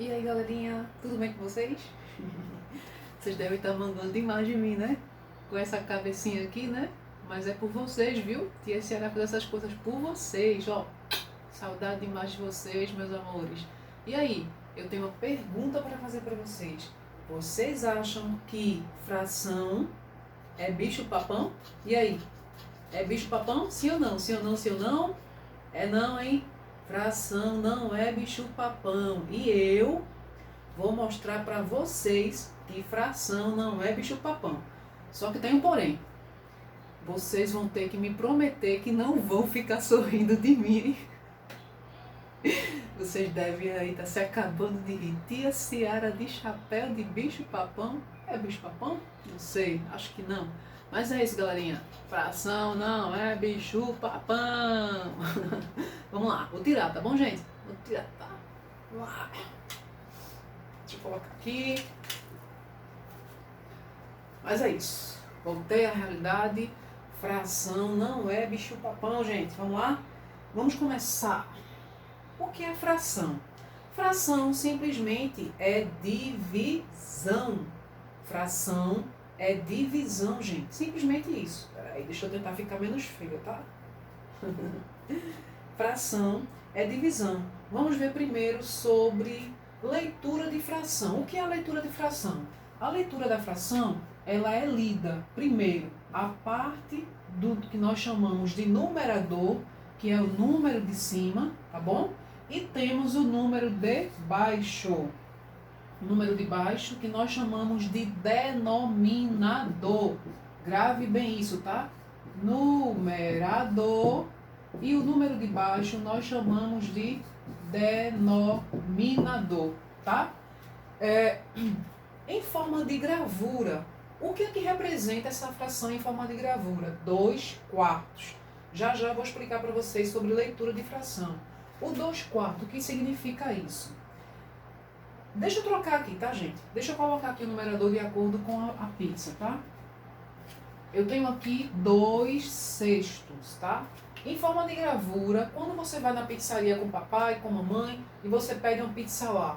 E aí, galerinha, tudo bem com vocês? Vocês devem estar mandando demais de mim, né? Com essa cabecinha aqui, né? Mas é por vocês, viu? Tia Ciara faz essas coisas por vocês, ó. Saudade demais de vocês, meus amores. E aí, eu tenho uma pergunta para fazer para vocês. Vocês acham que fração é bicho-papão? E aí? É bicho-papão? Sim ou não? Sim ou não? Sim ou não? É não, hein? Fração não é bicho-papão. E eu vou mostrar para vocês que fração não é bicho-papão. Só que tem um porém. Vocês vão ter que me prometer que não vão ficar sorrindo de mim. Vocês devem aí estar se acabando de rir. Tia Ciara de chapéu de bicho-papão. É bicho-papão? Não sei, acho que não. Mas é isso, galerinha. Fração não é bicho-papão. Vamos lá, vou tirar, tá bom, gente? Vou tirar, tá? Vamos lá. Deixa eu colocar aqui. Mas é isso. Voltei à realidade. Fração não é bicho-papão, gente. Vamos lá? Vamos começar. O que é fração? Fração simplesmente é divisão. Fração é divisão, gente. Simplesmente isso. Peraí, deixa eu tentar ficar menos feia, tá? Fração é divisão. Vamos ver primeiro sobre leitura de fração. O que é a leitura de fração? A leitura da fração, ela é lida, primeiro, a parte do que nós chamamos de numerador, que é o número de cima, tá bom? E temos o número de baixo. O número de baixo que nós chamamos de denominador. Grave bem isso, tá? Numerador. E o número de baixo nós chamamos de denominador, tá? Em forma de gravura, o que é que representa essa fração em forma de gravura? 2/4. Já já vou explicar para vocês sobre leitura de fração. O 2/4, o que significa isso? Deixa eu trocar aqui, tá, gente? Deixa eu colocar aqui o numerador de acordo com a pizza, tá? Eu tenho aqui 2/6, tá? Em forma de gravura, quando você vai na pizzaria com o papai, com a mamãe, e você pede uma pizza lá,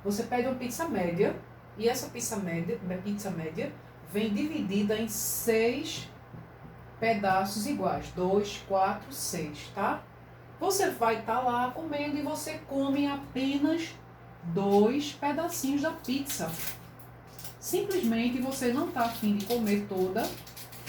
você pede uma pizza média, e essa pizza média vem dividida em 6 pedaços iguais, 2, 4, 6, tá? Você vai estar lá comendo e você come apenas 2 pedacinhos da pizza. Simplesmente você não está afim de comer toda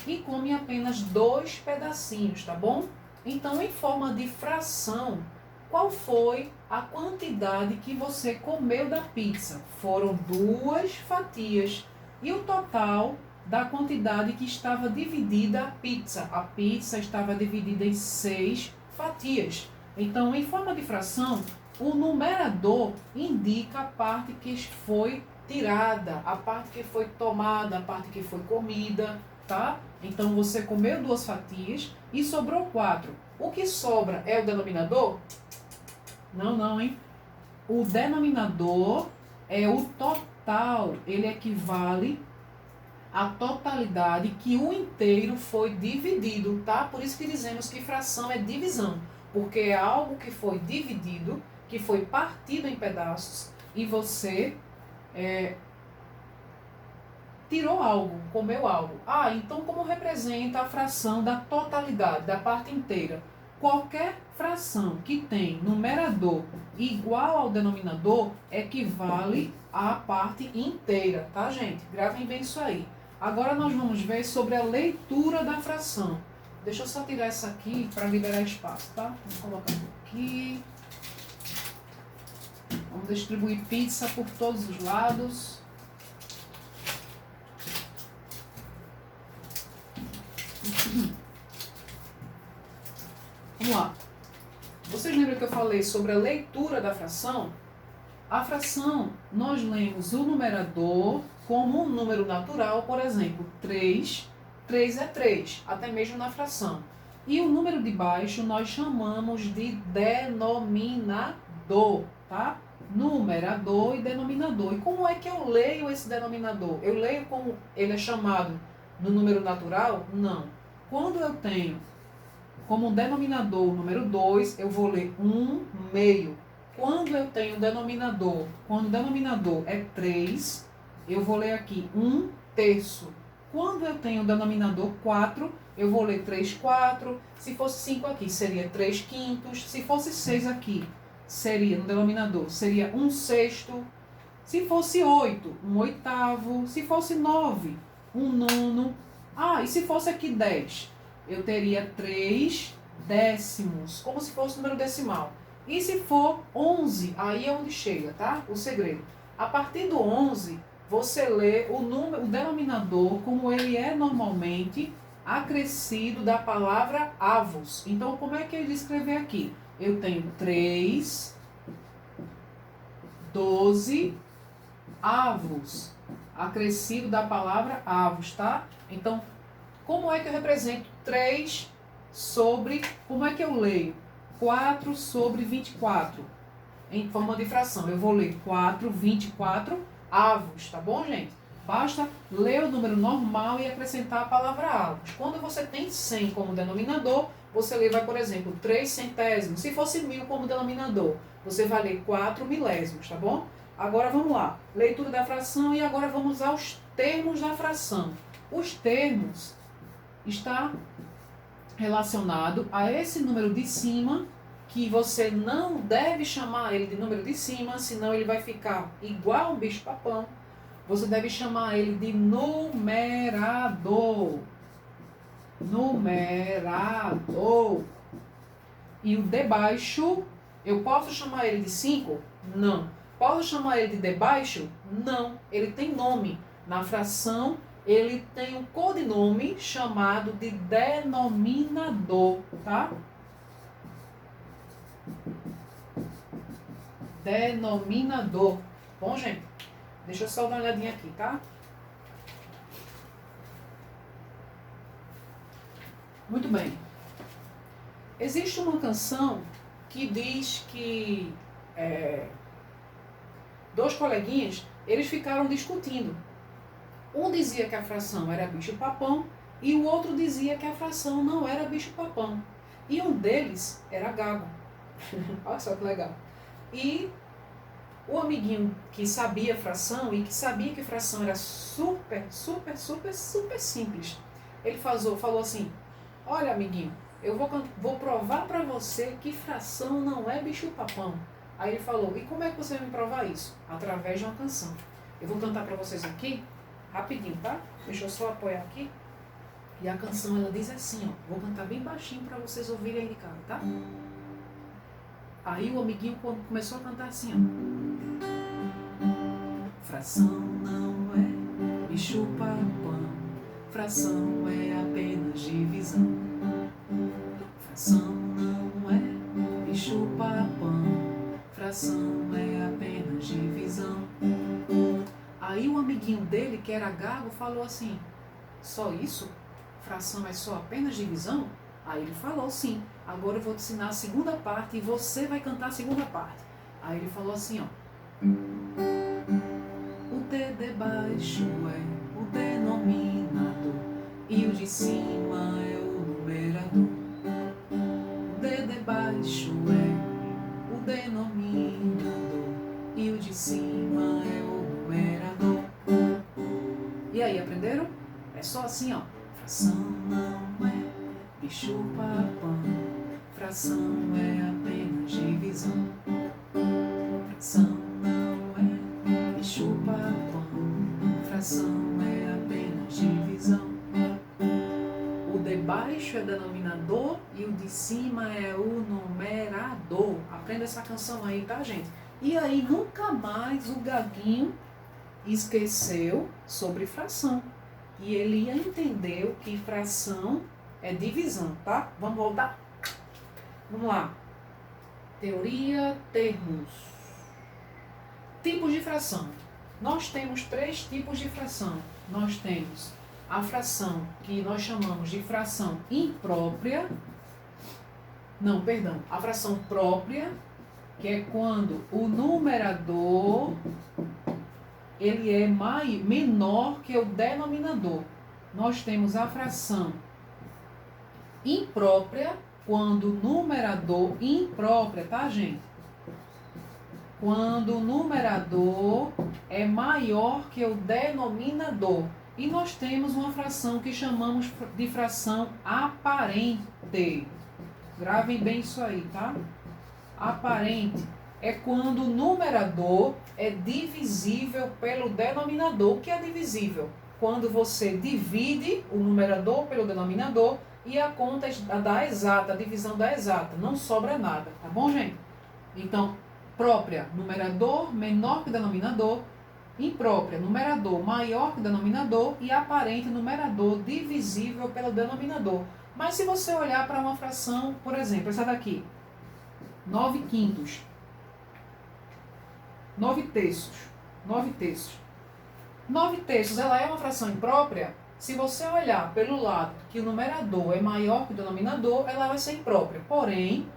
e come apenas 2 pedacinhos, tá bom? Então, em forma de fração, qual foi a quantidade que você comeu da pizza? Foram 2 fatias. E o total da quantidade que estava dividida a pizza? A pizza estava dividida em 6 fatias. Então, em forma de fração, o numerador indica a parte que foi tirada, a parte que foi tomada, a parte que foi comida, tá? Então, você comeu 2 fatias e sobrou 4. O que sobra é o denominador? Não, hein? O denominador é o total. Ele equivale à totalidade que o inteiro foi dividido, tá? Por isso que dizemos que fração é divisão. Porque é algo que foi dividido, que foi partido em pedaços e você tirou algo, comeu algo. Então como representa a fração da totalidade, da parte inteira? Qualquer fração que tem numerador igual ao denominador equivale à parte inteira, tá, gente? Gravem bem isso aí. Agora nós vamos ver sobre a leitura da fração. Deixa eu só tirar essa aqui para liberar espaço, tá? Vou colocar aqui. Vamos distribuir pizza por todos os lados. Vamos lá. Vocês lembram que eu falei sobre a leitura da fração? A fração, nós lemos o numerador como um número natural, por exemplo, 3. 3 é 3, até mesmo na fração. E o número de baixo nós chamamos de denominador, tá? Numerador e denominador. E como é que eu leio esse denominador? Eu leio como ele é chamado no número natural? Não. Quando eu tenho como denominador o número 2, eu vou ler 1/2. quando eu tenho denominador, quando o denominador é 3, eu vou ler aqui 1/3. Quando eu tenho denominador 4, eu vou ler 3/4. Se fosse 5 aqui, seria 3/5. Se fosse 6 aqui, seria, no denominador, seria 1/6. Se fosse 8, 1/8. Se fosse 9, 1/9. E se fosse aqui 10, eu teria 3/10, como se fosse número decimal. E se for 11, aí é onde chega, tá? O segredo. A partir do 11, você lê o denominador como ele é normalmente acrescido da palavra avos. Então, como é que ele escrever aqui? Eu tenho 3, 12 avos, acrescido da palavra avos, tá? Então, como é que eu represento 3 sobre, como é que eu leio? 4 sobre 24, em forma de fração. Eu vou ler 4/24 avos, tá bom, gente? Basta ler o número normal e acrescentar a palavra avos. Quando você tem 100 como denominador, você leva, por exemplo, 3 centésimos. Se fosse 1000 como denominador, você vai ler 4 milésimos, tá bom? Agora vamos lá, leitura da fração e agora vamos aos termos da fração. Os termos está relacionado a esse número de cima, que você não deve chamar ele de número de cima, senão ele vai ficar igual um bicho-papão. Você deve chamar ele de numerador. Numerador. E o de baixo, eu posso chamar ele de 5? Não. Posso chamar ele de debaixo? Não. Ele tem nome. Na fração, ele tem um codinome chamado de denominador, tá? Denominador. Bom, gente, deixa eu só dar uma olhadinha aqui, tá? Muito bem. Existe uma canção que diz que dois coleguinhas, eles ficaram discutindo. Um dizia que a fração era bicho-papão e o outro dizia que a fração não era bicho-papão. E um deles era gago. Olha só que legal. E o amiguinho que sabia fração e que sabia que fração era super simples, ele falou assim: olha, amiguinho, eu vou provar para você que fração não é bicho-papão. Aí ele falou: e como é que você vai me provar isso? Através de uma canção. Eu vou cantar para vocês aqui, rapidinho, tá? Deixa eu só apoiar aqui. E a canção, ela diz assim, ó. Vou cantar bem baixinho para vocês ouvirem aí de casa, tá? Aí o amiguinho começou a cantar assim, ó. Fração não é bicho-papão, fração é apenas divisão. Fração não é bicho-papão, fração é apenas divisão. Aí o amiguinho dele, que era gago, falou assim: só isso? Fração é só apenas divisão? Aí ele falou: sim, agora eu vou te ensinar a segunda parte e você vai cantar a segunda parte. Aí ele falou assim, ó: o D de baixo é o denominador e o de cima é o numerador. O D de baixo é o denominador e o de cima é o numerador. E aí, aprenderam? É só assim, ó. Fração não é bicho-papão, fração é apenas divisão. Fração não é bicho-papão, fração é apenas divisão. O de baixo é denominador e o de cima é o numerador. Aprenda essa canção aí, tá, gente? E aí nunca mais o gaguinho esqueceu sobre fração. E ele entendeu que fração é divisão, tá? Vamos voltar? Vamos lá. Teoria, termos. Tipos de fração. Nós temos 3 tipos de fração. Nós temos a fração que nós chamamos de fração imprópria. Não, perdão. A fração própria, que é quando o numerador ele é menor que o denominador. Nós temos a fração imprópria, quando o numerador imprópria, tá, gente? quando o numerador é maior que o denominador. E nós temos uma fração que chamamos de fração aparente. Gravem bem isso aí, tá? Aparente é quando o numerador é divisível pelo denominador. O que é divisível? Quando você divide o numerador pelo denominador e a conta dá exata, a divisão dá exata. Não sobra nada, tá bom, gente? Então, própria, numerador menor que denominador. Imprópria, numerador maior que denominador. E aparente, numerador divisível pelo denominador. Mas se você olhar para uma fração, por exemplo, essa daqui, 9 quintos, 9 terços, 9 terços. 9 terços, ela é uma fração imprópria? Se você olhar pelo lado que o numerador é maior que o denominador, ela vai ser imprópria. Porém,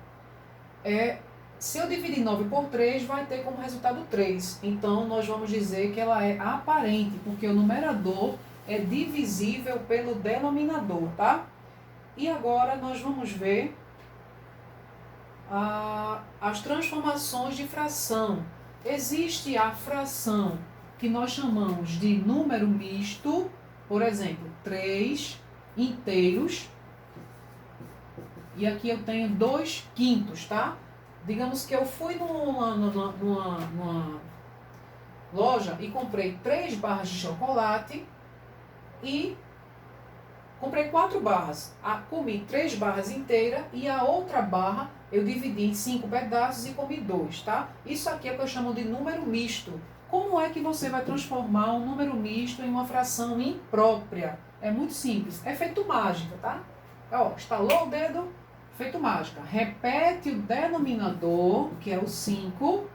se eu dividir 9 por 3, vai ter como resultado 3. Então, nós vamos dizer que ela é aparente, porque o numerador é divisível pelo denominador, tá? E agora nós vamos ver as transformações de fração. Existe a fração que nós chamamos de número misto, por exemplo, 3 inteiros, e aqui eu tenho 2 quintos, tá? Digamos que eu fui numa loja e comprei 3 barras de chocolate e comprei 4 barras. Comi 3 barras inteiras e a outra barra eu dividi em 5 pedaços e comi 2, tá? Isso aqui é o que eu chamo de número misto. Como é que você vai transformar um número misto em uma fração imprópria? É muito simples. É feito mágica, tá? Ó, estalou o dedo, feito mágica. Repete o denominador, que é o 5,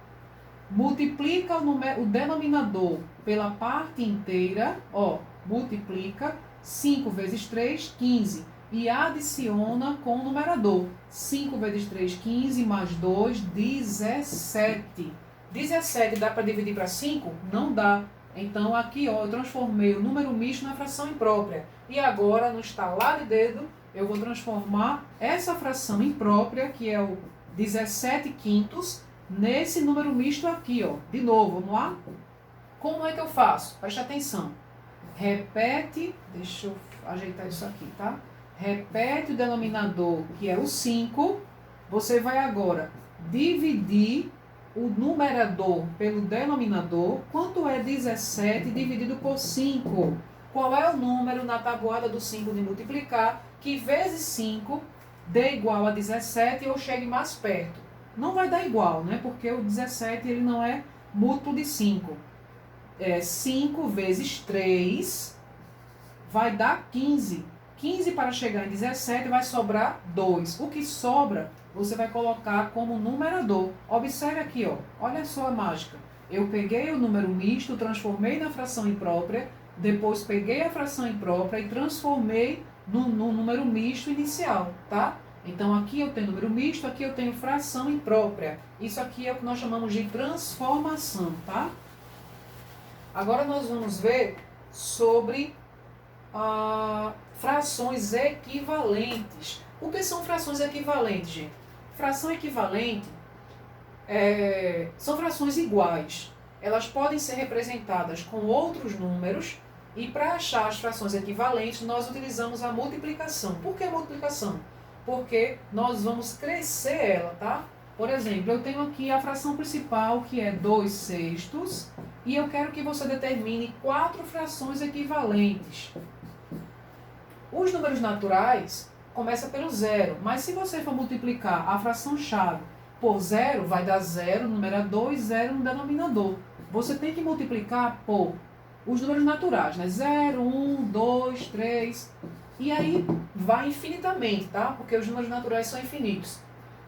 multiplica o denominador pela parte inteira, ó, multiplica 5 vezes 3, 15, e adiciona com o numerador. 5 vezes 3, 15, mais 2, 17. 17 dá para dividir para 5? Não dá. Então aqui, ó, eu transformei o número misto na fração imprópria. E agora, no estalar de dedo, eu vou transformar essa fração imprópria, que é o 17 quintos, nesse número misto aqui, ó. De novo, vamos lá? Como é que eu faço? Preste atenção. Repete, deixa eu ajeitar isso aqui, tá? Repete o denominador, que é o 5. Você vai agora dividir o numerador pelo denominador. Quanto é 17 dividido por 5? Qual é o número na tabuada do 5 de multiplicar que vezes 5 dê igual a 17 ou chegue mais perto? Não vai dar igual, né? Porque o 17 ele não é múltiplo de 5. 5 vezes 3 vai dar 15. 15 para chegar em 17 vai sobrar 2. O que sobra, você vai colocar como numerador. Observe aqui, ó. Olha só a mágica. Eu peguei o número misto, transformei na fração imprópria, depois peguei a fração imprópria e transformei no número misto inicial, tá? Então aqui eu tenho número misto, aqui eu tenho fração imprópria. Isso aqui é o que nós chamamos de transformação, tá? Agora nós vamos ver sobre frações equivalentes. O que são frações equivalentes, gente? Fração equivalente são frações iguais. Elas podem ser representadas com outros números e para achar as frações equivalentes nós utilizamos a multiplicação. Por que multiplicação? Porque nós vamos crescer ela, tá? Por exemplo, eu tenho aqui a fração principal, que é 2 sextos, e eu quero que você determine 4 frações equivalentes. Os números naturais começam pelo zero, mas se você for multiplicar a fração-chave por zero, vai dar zero no numerador e zero no denominador. Você tem que multiplicar por os números naturais, né? 0, 1, 2, 3, e aí vai infinitamente, tá? Porque os números naturais são infinitos.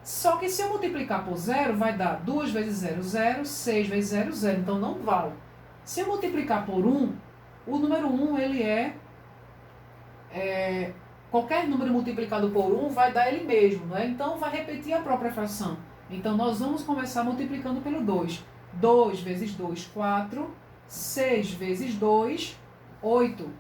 Só que se eu multiplicar por zero, vai dar 2 vezes 0, 0, 6 vezes 0, 0. Então não vale. Se eu multiplicar por 1, o número 1 ele qualquer número multiplicado por 1 vai dar ele mesmo, né? Então vai repetir a própria fração. Então nós vamos começar multiplicando pelo 2. 2 vezes 2, 4. 6 vezes 2, 8.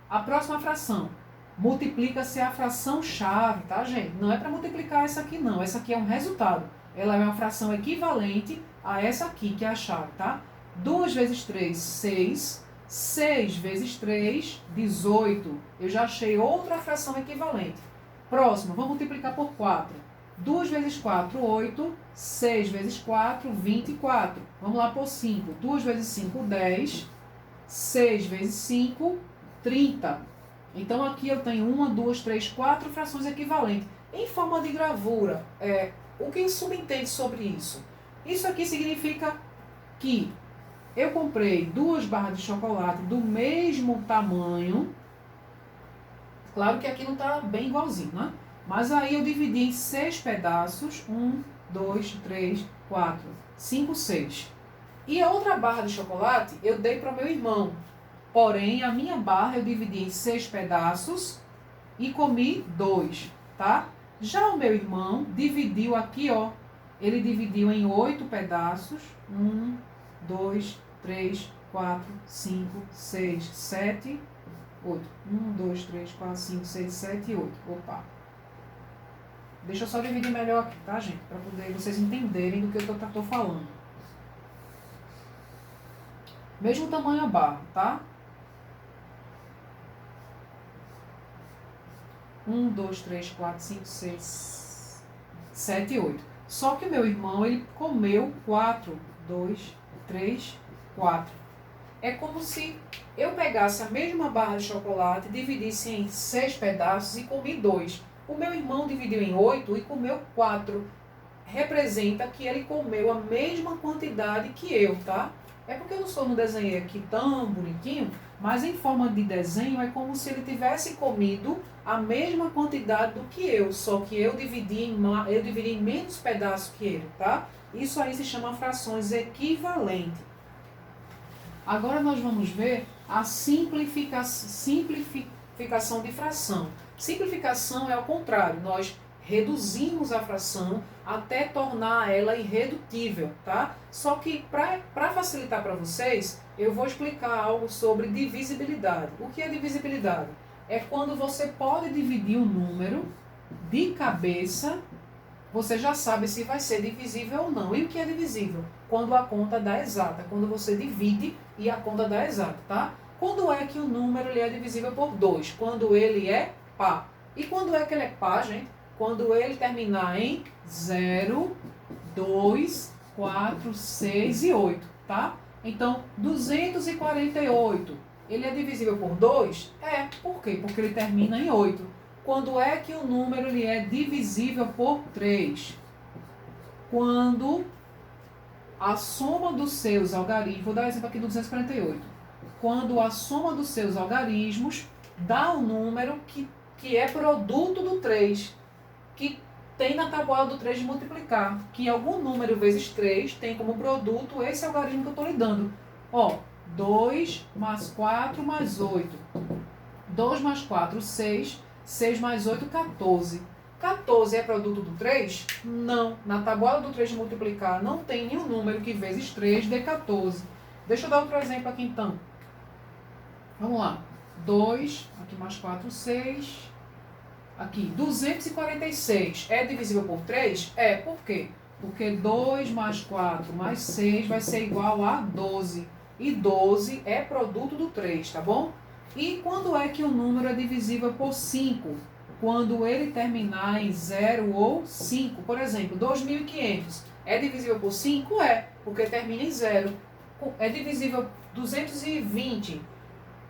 A próxima fração. Multiplica-se a fração chave, tá, gente? Não é para multiplicar essa aqui, não. Essa aqui é um resultado. ela é uma fração equivalente a essa aqui, que é a chave, tá? 2 vezes 3, 6. 6 vezes 3, 18. Eu já achei outra fração equivalente. Próximo, vamos multiplicar por 4. 2 vezes 4, 8. 6 vezes 4, 24. Vamos lá por 5. 2 vezes 5, 10. 6 vezes 5, 30. Então, aqui eu tenho 1, 2, 3, 4 frações equivalentes. Em forma de gravura, o que subentende sobre isso? Isso aqui significa que eu comprei 2 barras de chocolate do mesmo tamanho. Claro que aqui não está bem igualzinho, né? Mas aí eu dividi em 6 pedaços. 1, 2, 3, 4, 5, 6. E a outra barra de chocolate eu dei para o meu irmão. Porém, a minha barra eu dividi em 6 pedaços e comi 2, tá? Já o meu irmão dividiu aqui, ó. Ele dividiu em 8 pedaços. 1, 2, 3, 4, 5, 6, 7, 8. 1, 2, 3, 4, 5, 6, 7 e 8. Opa! Deixa eu só dividir melhor aqui, tá, gente? Para poder vocês entenderem do que eu tô falando. Mesmo tamanho a barra, tá? 1, 2, 3, 4, 5, 6, 7 e 8. Só que o meu irmão, ele comeu 4. 2, 3, 4. É como se eu pegasse a mesma barra de chocolate, dividisse em 6 pedaços e comi 2. O meu irmão dividiu em 8 e comeu 4. Representa que ele comeu a mesma quantidade que eu, tá? É porque eu não desenhei aqui tão bonitinho, mas em forma de desenho é como se ele tivesse comido a mesma quantidade do que eu, só que eu dividi em menos pedaços que ele, tá? Isso aí se chama frações equivalentes. Agora nós vamos ver a simplificação de fração. Simplificação é ao contrário, nós reduzimos a fração até tornar ela irredutível, tá? Só que para facilitar para vocês, eu vou explicar algo sobre divisibilidade. O que é divisibilidade? É quando você pode dividir um número de cabeça, você já sabe se vai ser divisível ou não. E o que é divisível? Quando a conta dá exata, quando você divide e a conta dá exata, tá? Quando é que o número ele é divisível por 2? Quando ele é par. E quando é que ele é par, gente? Quando ele terminar em 0, 2, 4, 6 e 8, tá? Então, 248, ele é divisível por 2? É. Por quê? Porque ele termina em 8. Quando é que o número ele é divisível por 3? Quando a soma dos seus algarismos, vou dar exemplo aqui do 248. Quando a soma dos seus algarismos dá um número que é produto do 3, que tem na tabuada do 3 de multiplicar, que algum número vezes 3 tem como produto esse algarismo que eu estou lhe dando. Ó, 2 mais 4 mais 8. 2 mais 4, 6. 6 mais 8, 14. 14 é produto do 3? Não. Na tabuada do 3 de multiplicar não tem nenhum número que vezes 3 dê 14. Deixa eu dar outro exemplo aqui então. Vamos lá. 2, aqui mais 4, 6. Aqui, 246 é divisível por 3? É. Por quê? Porque 2 mais 4 mais 6 vai ser igual a 12. E 12 é produto do 3, tá bom? E quando é que o número é divisível por 5? Quando ele terminar em 0 ou 5. Por exemplo, 2.500 é divisível por 5? É, porque termina em 0. É divisível 220,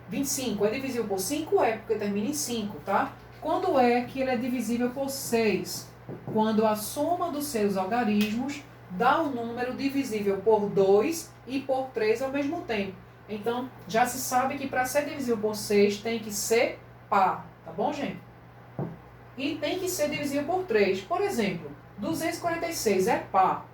25 é divisível por 5? É, porque termina em 5, tá? Quando é que ele é divisível por 6? Quando a soma dos seus algarismos dá um número divisível por 2 e por 3 ao mesmo tempo. Então, já se sabe que para ser divisível por 6 tem que ser par, tá bom, gente? E tem que ser divisível por 3. Por exemplo, 246 é par.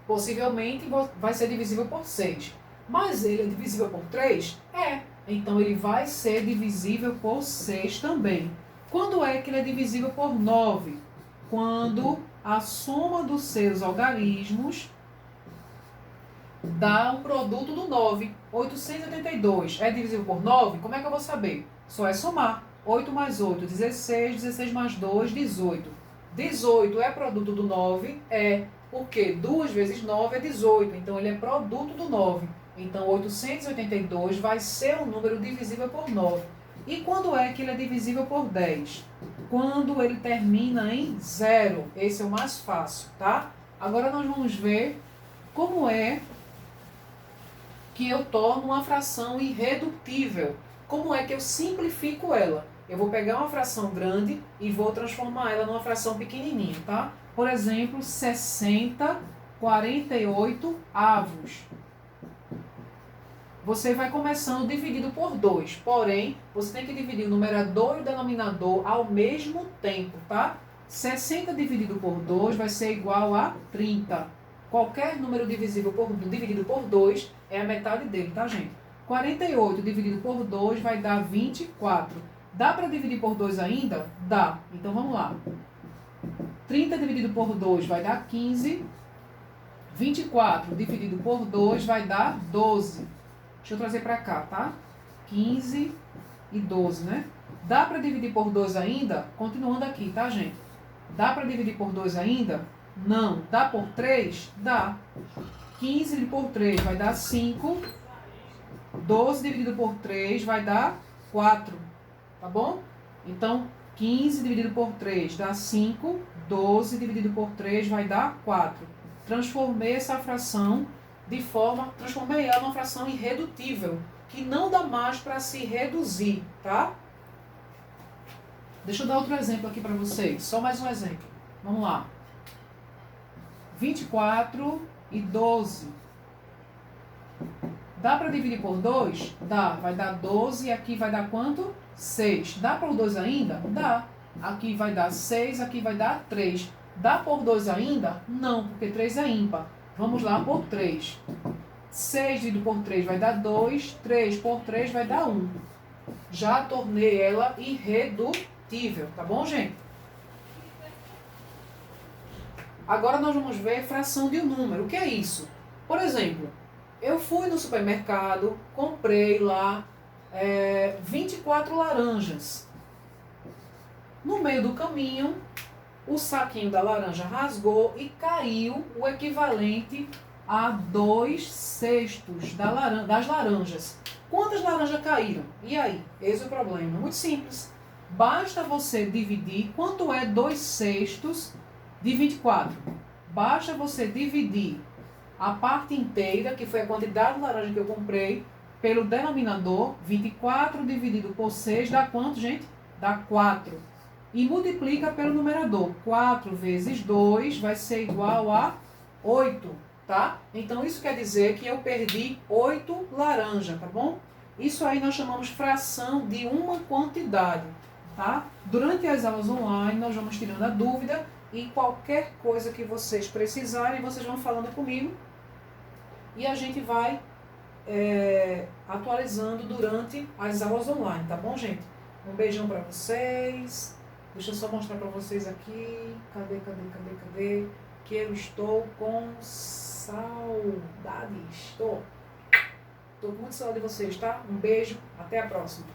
Possivelmente vai ser divisível por 6. Mas ele é divisível por 3? É. Então, ele vai ser divisível por 6 também. Quando é que ele é divisível por 9? Quando a soma dos seus algarismos dá um produto do 9. 882 é divisível por 9? Como é que eu vou saber? Só é somar. 8 mais 8, 16. 16 mais 2, 18. 18 é produto do 9? É. Porque 2 vezes 9 é 18, então ele é produto do 9. Então 882 vai ser um número divisível por 9. E quando é que ele é divisível por 10? Quando ele termina em 0. Esse é o mais fácil, tá? Agora nós vamos ver como é que eu torno uma fração irredutível. Como é que eu simplifico ela? Eu vou pegar uma fração grande e vou transformar ela numa fração pequenininha, tá? Por exemplo, 60/48 avos. Você vai começando dividido por 2, porém, você tem que dividir o numerador e o denominador ao mesmo tempo, tá? 60 dividido por 2 vai ser igual a 30. Qualquer número dividido por 2 é a metade dele, tá, gente? 48 dividido por 2 vai dar 24. Dá para dividir por 2 ainda? Dá. Então, vamos lá. 30 dividido por 2 vai dar 15. 24 dividido por 2 vai dar 12. Deixa eu trazer para cá, tá? 15 e 12, né? Dá para dividir por 2 ainda? Continuando aqui, tá, gente? Dá para dividir por 2 ainda? Não. Dá por 3? Dá. 15 dividido por 3 vai dar 5. 12 dividido por 3 vai dar 4. Tá bom? Então, 15 dividido por 3 dá 5. 12 dividido por 3 vai dar 4. Transformei essa fração transformei ela numa fração irredutível, que não dá mais para se reduzir, tá? Deixa eu dar outro exemplo aqui para vocês, só mais um exemplo. Vamos lá. 24 e 12. Dá para dividir por 2? Dá. Vai dar 12 e aqui vai dar quanto? 6. Dá por 2 ainda? Dá. Aqui vai dar 6, aqui vai dar 3. Dá por 2 ainda? Não, porque 3 é ímpar. Vamos lá por 3. 6 dividido por 3 vai dar 2. 3 por 3 vai dar 1. Já tornei ela irredutível. Tá bom, gente? Agora nós vamos ver fração de um número. O que é isso? Por exemplo, eu fui no supermercado, comprei lá 24 laranjas. No meio do caminho, o saquinho da laranja rasgou e caiu o equivalente a 2/6 das laranjas. Quantas laranjas caíram? E aí? Esse é o problema. Muito simples. Basta você dividir. Quanto é 2/6 de 24? Basta você dividir a parte inteira, que foi a quantidade de laranja que eu comprei, pelo denominador. 24 dividido por 6 dá quanto, gente? Dá 4. E multiplica pelo numerador. 4 vezes 2 vai ser igual a 8, tá? Então, isso quer dizer que eu perdi 8 laranjas, tá bom? Isso aí nós chamamos fração de uma quantidade, tá? Durante as aulas online, nós vamos tirando a dúvida e qualquer coisa que vocês precisarem, vocês vão falando comigo e a gente vai atualizando durante as aulas online, tá bom, gente? Um beijão pra vocês. Deixa eu só mostrar para vocês aqui. Cadê? Que eu estou com saudades. Estou com muita saudade de vocês, tá? Um beijo. Até a próxima.